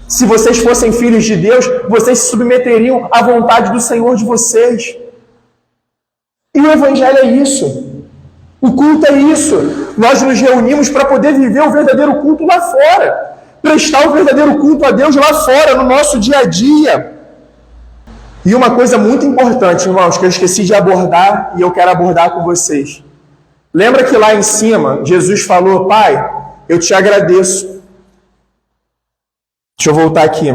Se vocês fossem filhos de Deus, vocês se submeteriam à vontade do Senhor de vocês. E o Evangelho é isso. O culto é isso. Nós nos reunimos para poder viver o verdadeiro culto lá fora. Prestar o verdadeiro culto a Deus lá fora, no nosso dia a dia. E uma coisa muito importante, irmãos, que eu esqueci de abordar e eu quero abordar com vocês. Lembra que lá em cima, Jesus falou, Pai, eu te agradeço. Deixa eu voltar aqui.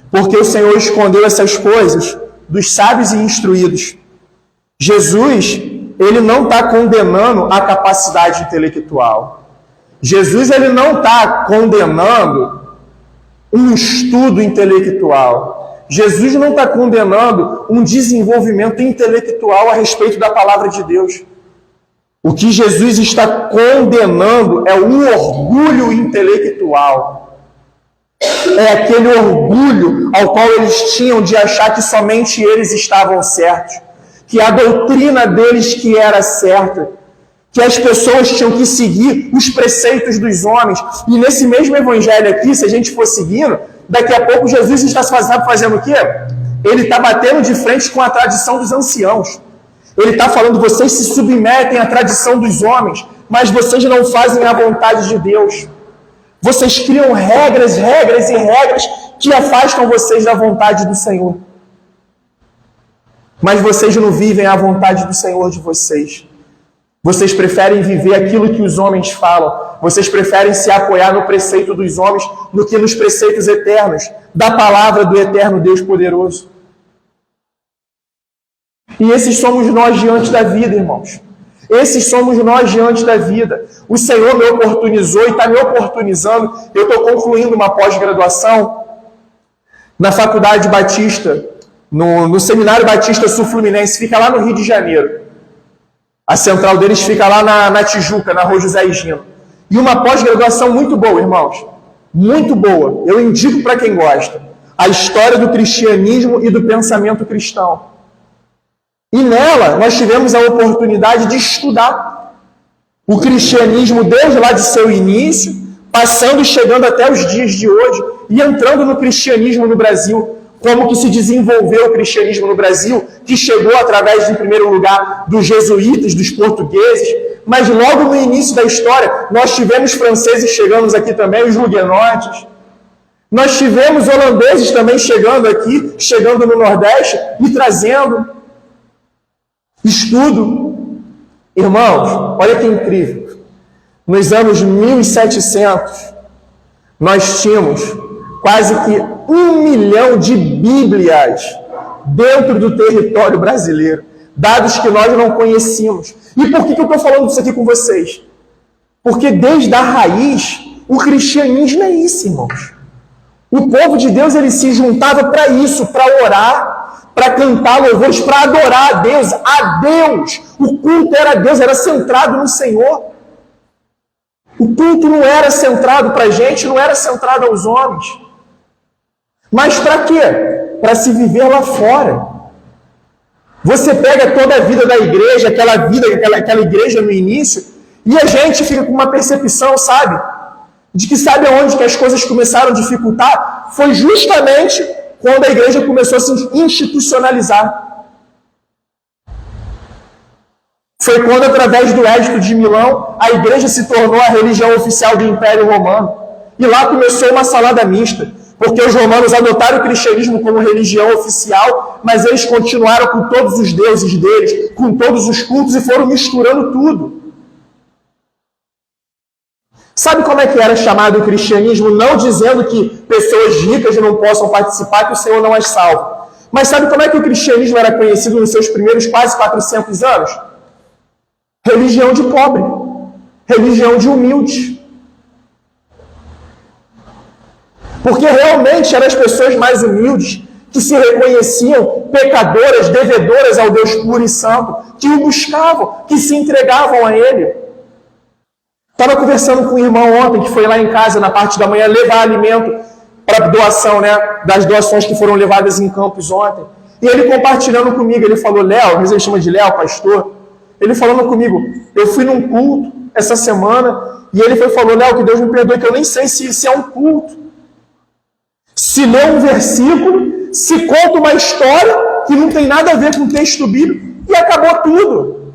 Porque o Senhor escondeu essas coisas dos sábios e instruídos. Jesus, ele não está condenando a capacidade intelectual. Jesus, ele não está condenando um estudo intelectual. Jesus não está condenando um desenvolvimento intelectual a respeito da palavra de Deus. O que Jesus está condenando é o orgulho intelectual. É aquele orgulho ao qual eles tinham de achar que somente eles estavam certos, que a doutrina deles que era certa, que as pessoas tinham que seguir os preceitos dos homens. E nesse mesmo evangelho aqui, se a gente for seguindo, daqui a pouco Jesus está fazendo o quê? Ele está batendo de frente com a tradição dos anciãos. Ele está falando, vocês se submetem à tradição dos homens, mas vocês não fazem a vontade de Deus. Vocês criam regras e regras que afastam vocês da vontade do Senhor. Mas vocês não vivem a vontade do Senhor de vocês. Vocês preferem viver aquilo que os homens falam. Vocês preferem se apoiar no preceito dos homens do que nos preceitos eternos, da palavra do eterno Deus poderoso. E esses somos nós diante da vida, irmãos. Esses somos nós diante da vida. O Senhor me oportunizou e está me oportunizando. Eu estou concluindo uma pós-graduação na Faculdade Batista, no Seminário Batista Sul-Fluminense, fica lá no Rio de Janeiro. A central deles fica lá na Tijuca, na Rua José Higino. E uma pós-graduação muito boa, irmãos. Muito boa. Eu indico para quem gosta. A história do cristianismo e do pensamento cristão. E nela, nós tivemos a oportunidade de estudar o cristianismo desde lá de seu início, passando e chegando até os dias de hoje, e entrando no cristianismo no Brasil, como que se desenvolveu o cristianismo no Brasil, que chegou através, em primeiro lugar, dos jesuítas, dos portugueses, mas logo no início da história, nós tivemos franceses chegando aqui também, os huguenotes. Nós tivemos holandeses também chegando aqui, chegando no Nordeste e trazendo estudo. Irmãos, olha que incrível. Nos anos 1700, nós tínhamos quase que 1 milhão de Bíblias dentro do território brasileiro. Dados que nós não conhecíamos. E por que eu estou falando isso aqui com vocês? Porque desde a raiz, o cristianismo é isso, irmãos. O povo de Deus, ele se juntava para isso, para orar, para cantar louvores, para adorar a Deus. A Deus! O culto era a Deus, era centrado no Senhor. O culto não era centrado para a gente, não era centrado aos homens. Mas para quê? Para se viver lá fora. Você pega toda a vida da igreja, aquela igreja no início, e a gente fica com uma percepção, sabe? De que sabe aonde que as coisas começaram a dificultar? Foi justamente quando a igreja começou a se institucionalizar. Foi quando, através do Edito de Milão, a igreja se tornou a religião oficial do Império Romano. E lá começou uma salada mista, porque os romanos adotaram o cristianismo como religião oficial, mas eles continuaram com todos os deuses deles, com todos os cultos, e foram misturando tudo. Sabe como é que era chamado o cristianismo? Não dizendo que pessoas ricas não possam participar, que o Senhor não as salva. Mas sabe como é que o cristianismo era conhecido nos seus primeiros quase 400 anos? Religião de pobre, religião de humilde. Porque realmente eram as pessoas mais humildes que se reconheciam pecadoras, devedoras ao Deus puro e santo, que o buscavam, que se entregavam a Ele. Estava conversando com um irmão ontem, que foi lá em casa, na parte da manhã, levar alimento para doação, né? Das doações que foram levadas em campos ontem. E ele compartilhando comigo, ele falou, Léo, às vezes ele chama de Léo, pastor. Ele falando comigo, eu fui num culto essa semana, e ele falou, Léo, que Deus me perdoe, que eu nem sei se é um culto. Se lê um versículo, se conta uma história que não tem nada a ver com o texto bíblico, e acabou tudo.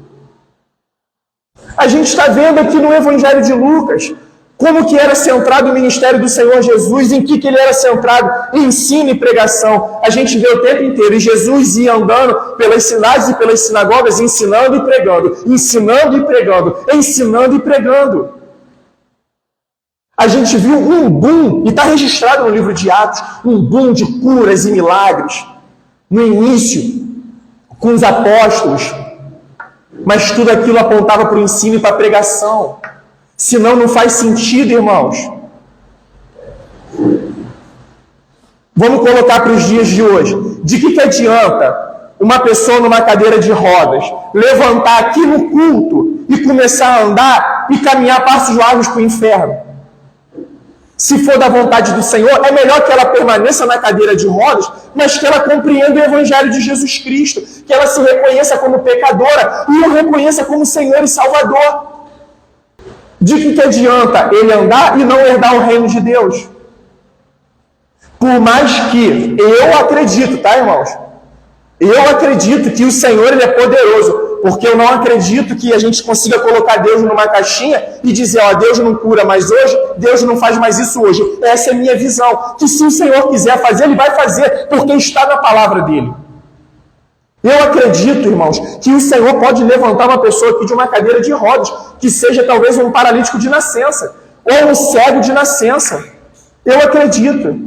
A gente está vendo aqui no Evangelho de Lucas como que era centrado o ministério do Senhor Jesus, em que ele era centrado? Ensino e pregação. A gente vê o tempo inteiro, e Jesus ia andando pelas cidades e pelas sinagogas, ensinando e pregando, ensinando e pregando, ensinando e pregando. A gente viu um boom, e está registrado no livro de Atos, um boom de curas e milagres, no início, com os apóstolos, mas tudo aquilo apontava para o ensino e para a pregação. Senão não faz sentido, irmãos. Vamos colocar para os dias de hoje. De que adianta uma pessoa numa cadeira de rodas levantar aqui no culto e começar a andar e caminhar passos largos para o inferno? Se for da vontade do Senhor, é melhor que ela permaneça na cadeira de rodas, mas que ela compreenda o Evangelho de Jesus Cristo, que ela se reconheça como pecadora e o reconheça como Senhor e Salvador. De que adianta ele andar e não herdar o reino de Deus? Por mais que eu acredito, tá, irmãos? Eu acredito que o Senhor ele é poderoso, porque eu não acredito que a gente consiga colocar Deus numa caixinha e dizer, ó, Deus não cura mais hoje, Deus não faz mais isso hoje. Essa é a minha visão, que se o Senhor quiser fazer, Ele vai fazer, porque está na palavra dEle. Eu acredito, irmãos, que o Senhor pode levantar uma pessoa aqui de uma cadeira de rodas, que seja talvez um paralítico de nascença, ou um cego de nascença. Eu acredito.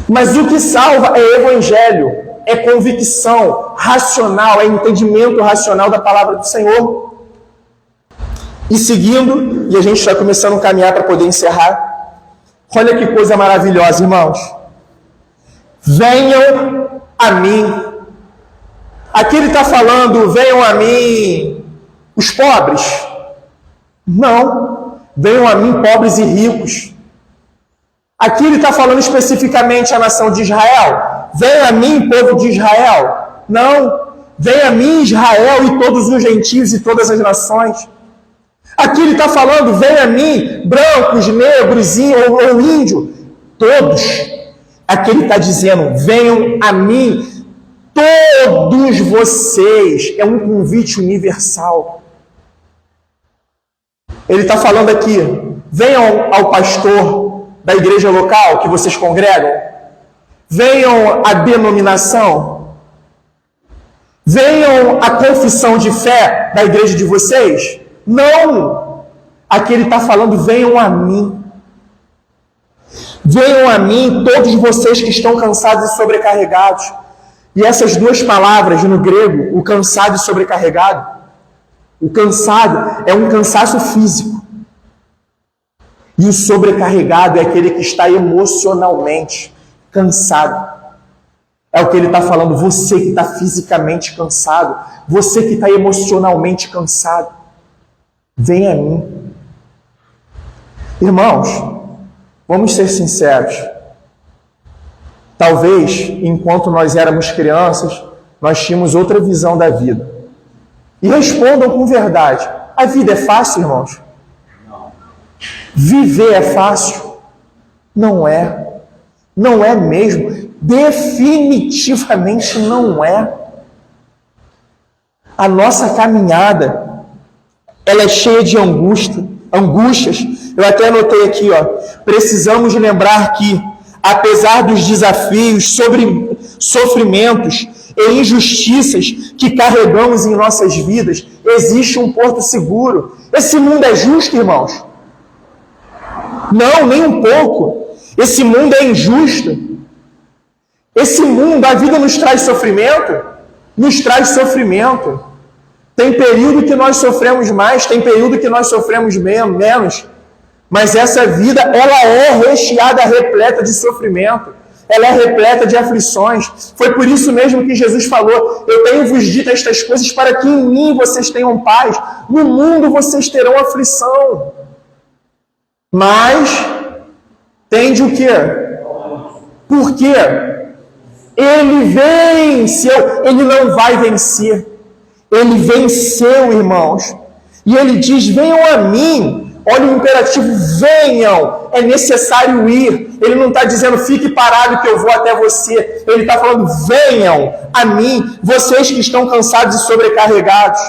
Mas o que salva é evangelho, é convicção racional, é entendimento racional da palavra do Senhor. E seguindo, e a gente está começando a caminhar para poder encerrar, olha que coisa maravilhosa, irmãos. Venham a mim. Aqui ele está falando, venham a mim os pobres? Não. Venham a mim pobres e ricos. Aqui ele está falando especificamente a nação de Israel. Venha a mim, povo de Israel. Não. Venha a mim, Israel, e todos os gentios e todas as nações. Aqui ele está falando, venha a mim, brancos, negros ou índio. Todos. Aqui ele está dizendo, venham a mim, todos vocês. É um convite universal. Ele está falando aqui, venham ao pastor da igreja local que vocês congregam. Venham à denominação. Venham à confissão de fé da igreja de vocês. Não! Aqui ele está falando, venham a mim. Venham a mim todos vocês que estão cansados e sobrecarregados. E essas duas palavras no grego, o cansado e sobrecarregado, o cansado é um cansaço físico. E o sobrecarregado é aquele que está emocionalmente cansado. É o que ele está falando, você que está fisicamente cansado, você que está emocionalmente cansado. Vem a mim. Irmãos, vamos ser sinceros. Talvez, enquanto nós éramos crianças, nós tínhamos outra visão da vida. E respondam com verdade. A vida é fácil, irmãos? Não. Viver é fácil? Não é. Não é mesmo. Definitivamente não é. A nossa caminhada, ela é cheia de angústias. Eu até anotei aqui, precisamos lembrar que, apesar dos desafios, sofrimentos e injustiças que carregamos em nossas vidas, existe um porto seguro. Esse mundo é justo, irmãos? Não, nem um pouco. Esse mundo é injusto. Esse mundo, a vida nos traz sofrimento? Nos traz sofrimento. Tem período que nós sofremos mais, tem período que nós sofremos menos. Mas essa vida, ela é recheada, repleta de sofrimento. Ela é repleta de aflições. Foi por isso mesmo que Jesus falou: eu tenho vos dito estas coisas para que em mim vocês tenham paz. No mundo vocês terão aflição. Mas, tende o quê? Por quê? Ele venceu. Ele não vai vencer. Ele venceu, irmãos. E ele diz: venham a mim. Olha o imperativo: venham. É necessário ir. Ele não está dizendo fique parado que eu vou até você. Ele está falando: venham a mim, vocês que estão cansados e sobrecarregados,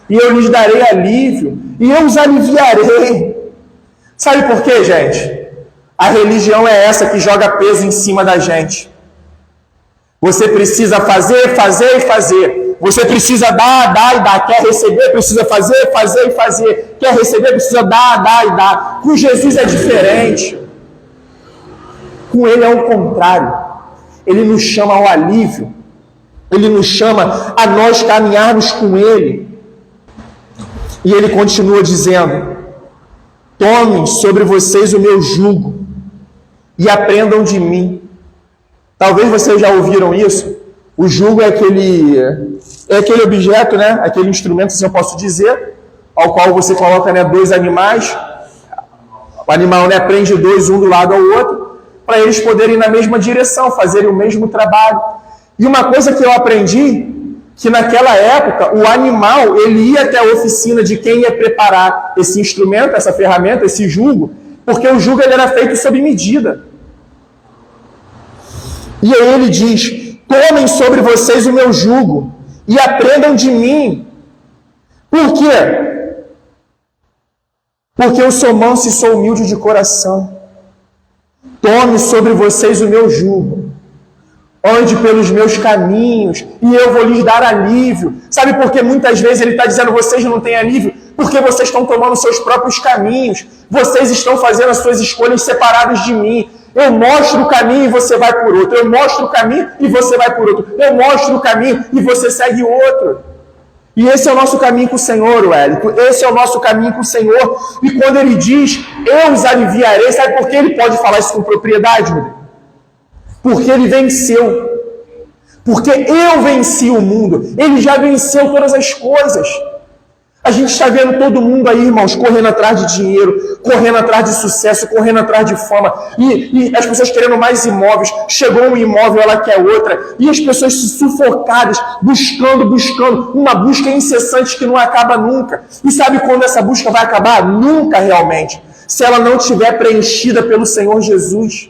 e eu lhes darei alívio, e eu os aliviarei. Sabe por quê, gente? A religião é essa que joga peso em cima da gente. Você precisa fazer, fazer e fazer. Você precisa dar e dar. Quer receber, precisa fazer, fazer e fazer. Quer receber, precisa dar e dar. Com Jesus é diferente. Com Ele é o contrário. Ele nos chama ao alívio. Ele nos chama a nós caminharmos com Ele. E Ele continua dizendo: tomem sobre vocês o meu jugo e aprendam de mim. Talvez vocês já ouviram isso. O jugo é aquele objeto, né? Aquele instrumento, se eu posso dizer, ao qual você coloca, né, dois animais. O animal, né, prende dois, um do lado ao outro, para eles poderem ir na mesma direção, fazerem o mesmo trabalho. E uma coisa que eu aprendi, que naquela época o animal ele ia até a oficina de quem ia preparar esse instrumento, essa ferramenta, esse jugo, porque o jugo ele era feito sob medida. E aí ele diz: tomem sobre vocês o meu jugo e aprendam de mim. Por quê? Porque eu sou manso e sou humilde de coração. Tome sobre vocês o meu jugo. Ande pelos meus caminhos e eu vou lhes dar alívio. Sabe por que muitas vezes ele está dizendo vocês não têm alívio? Porque vocês estão tomando seus próprios caminhos. Vocês estão fazendo as suas escolhas separadas de mim. Eu mostro o caminho e você vai por outro. Eu mostro o caminho e você vai por outro. Eu mostro o caminho e você segue outro. E esse é o nosso caminho com o Senhor, Wellington. Esse é o nosso caminho com o Senhor. E quando ele diz, eu os aliviarei, sabe por que ele pode falar isso com propriedade, meu Deus? Porque ele venceu. Porque eu venci o mundo. Ele já venceu todas as coisas. A gente está vendo todo mundo aí, irmãos, correndo atrás de dinheiro, correndo atrás de sucesso, correndo atrás de fama, e as pessoas querendo mais imóveis. Chegou um imóvel, ela quer outra, e as pessoas sufocadas, buscando, uma busca incessante que não acaba nunca. E sabe quando essa busca vai acabar? Nunca realmente, se ela não estiver preenchida pelo Senhor Jesus.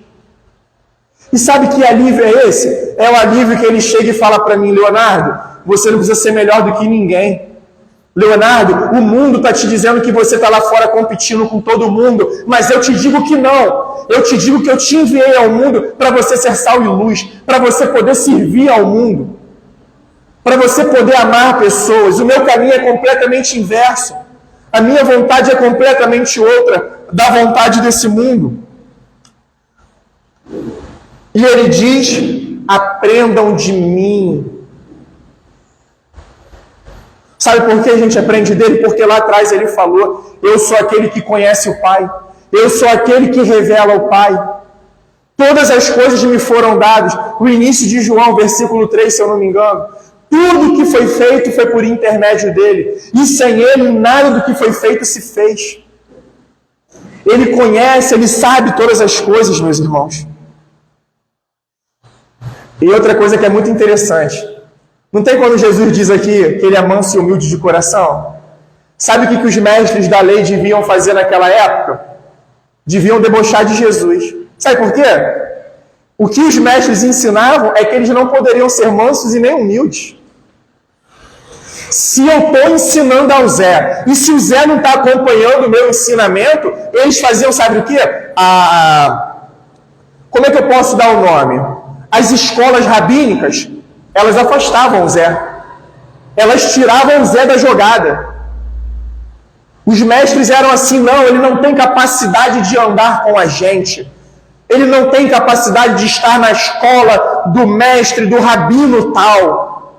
E sabe que alívio é esse? É o alívio que ele chega e fala para mim: Leonardo, você não precisa ser melhor do que ninguém. Leonardo, o mundo está te dizendo que você está lá fora competindo com todo mundo, mas eu te digo que não. Eu te digo que eu te enviei ao mundo para você ser sal e luz, para você poder servir ao mundo, para você poder amar pessoas. O meu caminho é completamente inverso. A minha vontade é completamente outra da vontade desse mundo. E ele diz: aprendam de mim. Sabe por que a gente aprende dele? Porque lá atrás ele falou: eu sou aquele que conhece o Pai. Eu sou aquele que revela o Pai. Todas as coisas me foram dadas. O início de João, versículo 3, se eu não me engano. Tudo que foi feito foi por intermédio dele. E sem ele, nada do que foi feito se fez. Ele conhece, ele sabe todas as coisas, meus irmãos. E outra coisa que é muito interessante. Não tem quando Jesus diz aqui que ele é manso e humilde de coração? Sabe o que os mestres da lei deviam fazer naquela época? Deviam debochar de Jesus. Sabe por quê? O que os mestres ensinavam é que eles não poderiam ser mansos e nem humildes. Se eu estou ensinando ao Zé, e se o Zé não está acompanhando o meu ensinamento, eles faziam, sabe o quê? Como é que eu posso dar o nome? As escolas rabínicas, elas afastavam o Zé. Elas tiravam o Zé da jogada. Os mestres eram assim, não, ele não tem capacidade de andar com a gente. Ele não tem capacidade de estar na escola do mestre, do rabino tal.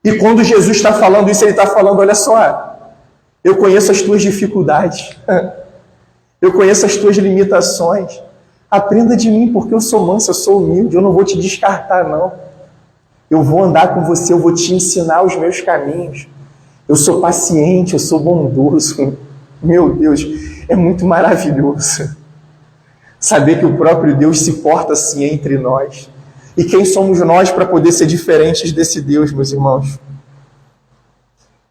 E quando Jesus está falando isso, ele está falando, olha só, eu conheço as tuas dificuldades. Eu conheço as tuas limitações. Aprenda de mim, porque eu sou manso, eu sou humilde, eu não vou te descartar, não. Eu vou andar com você, eu vou te ensinar os meus caminhos. Eu sou paciente, eu sou bondoso. Meu Deus, é muito maravilhoso saber que o próprio Deus se porta assim entre nós. E quem somos nós para poder ser diferentes desse Deus, meus irmãos?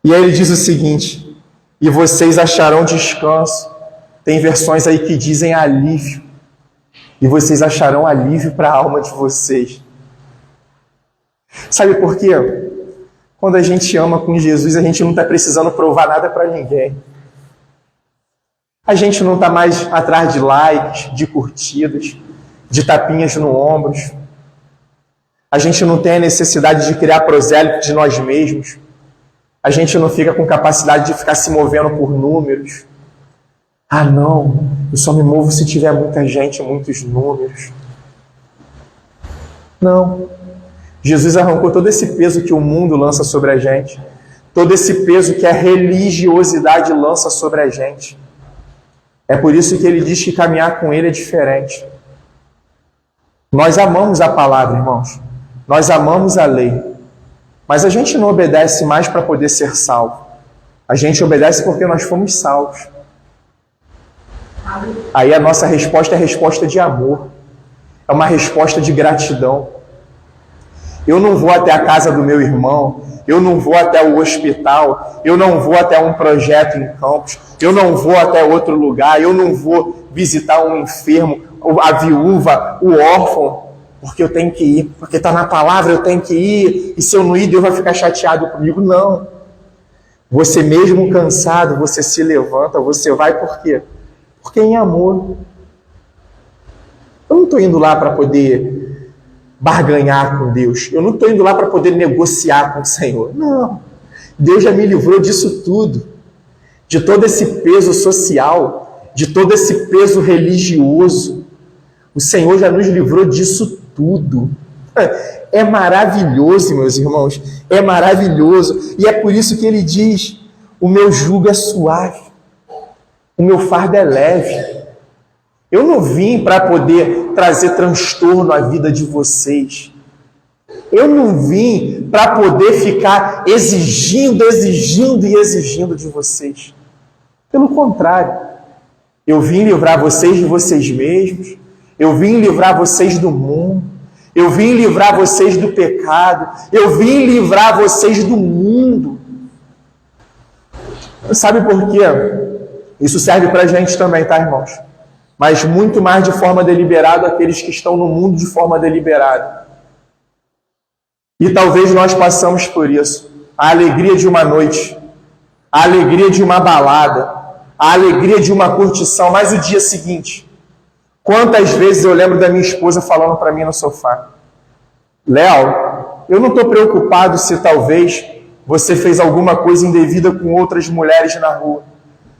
E aí ele diz o seguinte, e vocês acharão descanso. Tem versões aí que dizem alívio. E vocês acharão alívio para a alma de vocês. Sabe por quê? Quando a gente ama com Jesus, a gente não está precisando provar nada para ninguém. A gente não está mais atrás de likes, de curtidas, de tapinhas no ombro. A gente não tem a necessidade de criar prosélito de nós mesmos. A gente não fica com capacidade de ficar se movendo por números. Ah, não, eu só me movo se tiver muita gente, muitos números. Não. Jesus arrancou todo esse peso que o mundo lança sobre a gente, todo esse peso que a religiosidade lança sobre a gente. É por isso que ele diz que caminhar com ele é diferente. Nós amamos a palavra, irmãos. Nós amamos a lei. Mas a gente não obedece mais para poder ser salvo. A gente obedece porque nós fomos salvos. Aí a nossa resposta é resposta de amor. É uma resposta de gratidão. Eu não vou até a casa do meu irmão, eu não vou até o hospital, eu não vou até um projeto em campus, eu não vou até outro lugar, eu não vou visitar um enfermo, a viúva, o órfão, porque eu tenho que ir, porque está na palavra, eu tenho que ir, e se eu não ir, Deus vai ficar chateado comigo. Não. Você mesmo cansado, você se levanta, você vai por quê? Porque em amor. Eu não estou indo lá para poder barganhar com Deus. Eu não estou indo lá para poder negociar com o Senhor. Não. Deus já me livrou disso tudo. De todo esse peso social, de todo esse peso religioso. O Senhor já nos livrou disso tudo. É maravilhoso, meus irmãos. É maravilhoso. E é por isso que ele diz, o meu jugo é suave. O meu fardo é leve. Eu não vim para poder trazer transtorno à vida de vocês. Eu não vim para poder ficar exigindo de vocês. Pelo contrário, eu vim livrar vocês de vocês mesmos. Eu vim livrar vocês do mundo. Eu vim livrar vocês do pecado. Eu vim livrar vocês do mundo. Sabe por quê? Isso serve para a gente também, tá, irmãos? Mas muito mais de forma deliberada aqueles que estão no mundo de forma deliberada. E talvez nós passamos por isso. A alegria de uma noite, a alegria de uma balada, a alegria de uma curtição, mas o dia seguinte. Quantas vezes eu lembro da minha esposa falando para mim no sofá, Léo, eu não estou preocupado se talvez você fez alguma coisa indevida com outras mulheres na rua.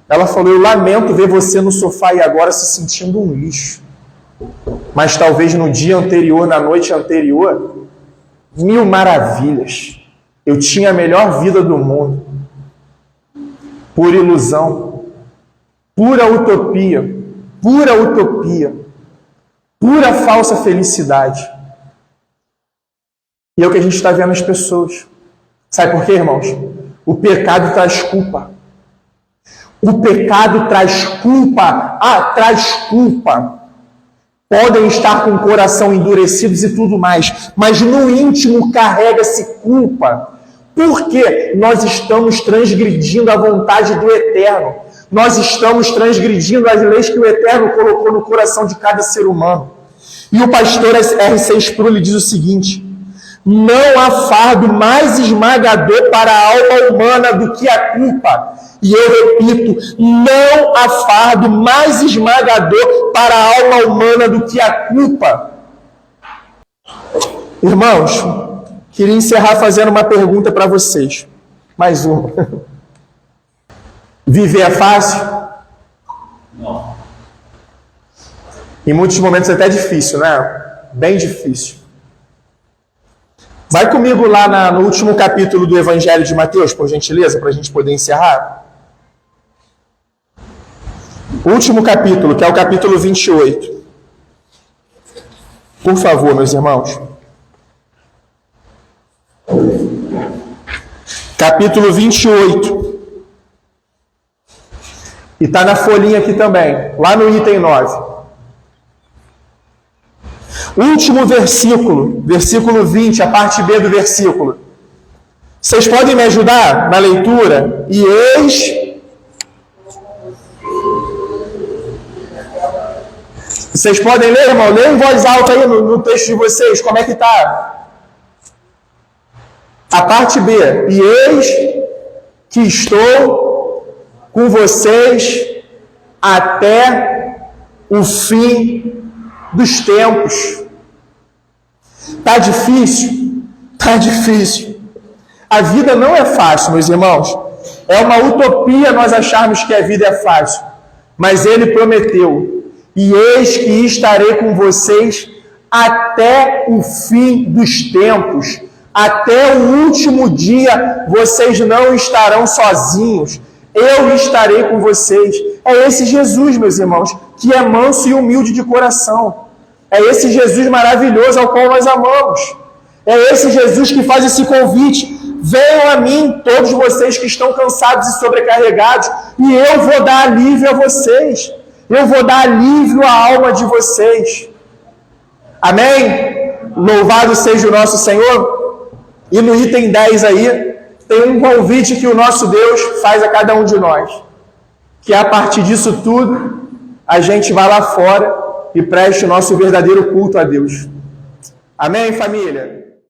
Ela falou, eu lamento ver você no sofá e agora se sentindo um lixo. Mas talvez no dia anterior, na noite anterior, mil maravilhas. Eu tinha a melhor vida do mundo. Pura ilusão. Pura utopia. Pura utopia. Pura falsa felicidade. E é o que a gente está vendo as pessoas. Sabe por quê, irmãos? O pecado traz culpa. O pecado traz culpa. Traz culpa. Podem estar com o coração endurecidos e tudo mais, mas no íntimo carrega-se culpa. Porque nós estamos transgredindo a vontade do Eterno. Nós estamos transgredindo as leis que o Eterno colocou no coração de cada ser humano. E o pastor R.C. Sproul diz o seguinte: não há fardo mais esmagador para a alma humana do que a culpa. E eu repito, não há fardo mais esmagador para a alma humana do que a culpa. Irmãos, queria encerrar fazendo uma pergunta para vocês. Mais uma. Viver é fácil? Não. Em muitos momentos é até difícil, né? Bem difícil. Vai comigo lá no último capítulo do Evangelho de Mateus, por gentileza, para a gente poder encerrar. O último capítulo, que é o capítulo 28. Por favor, meus irmãos. Capítulo 28. E está na folhinha aqui também, lá no item 9. Último versículo, versículo 20, a parte B do versículo. Vocês podem me ajudar na leitura? E eis... Vocês podem ler, irmão? Lê em voz alta aí no texto de vocês. Como é que está? A parte B. E eis que estou com vocês até o fim dos tempos. Tá difícil? Tá difícil. A vida não é fácil, meus irmãos. É uma utopia nós acharmos que a vida é fácil. Mas Ele prometeu: e eis que estarei com vocês até o fim dos tempos. Até o último dia, vocês não estarão sozinhos. Eu estarei com vocês. É esse Jesus, meus irmãos, que é manso e humilde de coração. É esse Jesus maravilhoso ao qual nós amamos. É esse Jesus que faz esse convite: venham a mim, todos vocês que estão cansados e sobrecarregados, e eu vou dar alívio a vocês. Eu vou dar alívio à alma de vocês. Amém? Louvado seja o nosso Senhor. E no item 10 aí, tem um convite que o nosso Deus faz a cada um de nós. Que a partir disso tudo, a gente vá lá fora e preste o nosso verdadeiro culto a Deus. Amém, família?